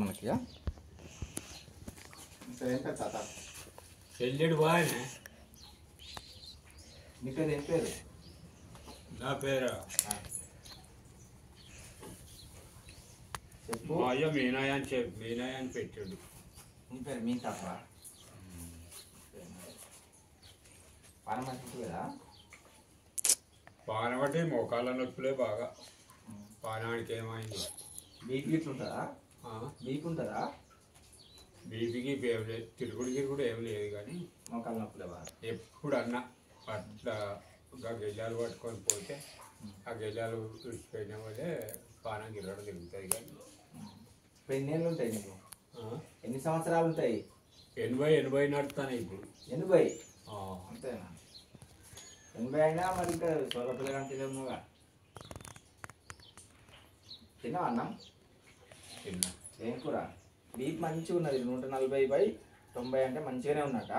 మనకి సరే ఎంత తాత చెల్లెడు బాగానే నీ పేరు ఏం పేరు నా పేరు చెప్పు మా అయ్య మీనాయ అని పెట్టాడు. నీ పేరు మీ తాత పానం మంచిది కదా పాన బట్టి మోకాళ్ళ నొప్పులే బాగా. పానానికి ఏమైంది? బీపీ ఇట్లుంటుందా? బీపీ ఉంటుందా? బీపీకి ఏం లేదు, తిరుగుడు ఏం లేదు, కానీ మోకాళ్ళ నొప్పులే బాగా. ఎప్పుడన్నా అట్లా గెజాలు పట్టుకొని పోతే ఆ గెజాలు విడిచిపోయిన వల్లే పానం గిర్రడం తిరుగుతుంది. కానీ ఇప్పుడు ఎన్ని ఏళ్ళు ఉంటాయి నీకు? ఎన్ని సంవత్సరాలు ఉంటాయి? 80 నడుస్తాను ఇప్పుడు. 80 అంతేనా? 80 అయినా మరి ఇంకా సొర పిల్లగా తిన్నావుగా. తిన్నావా అన్నం? తిన్నా. ఏం కూర? బీపీ మంచిగా ఉన్నది 140/90 అంటే మంచిగానే ఉన్నట.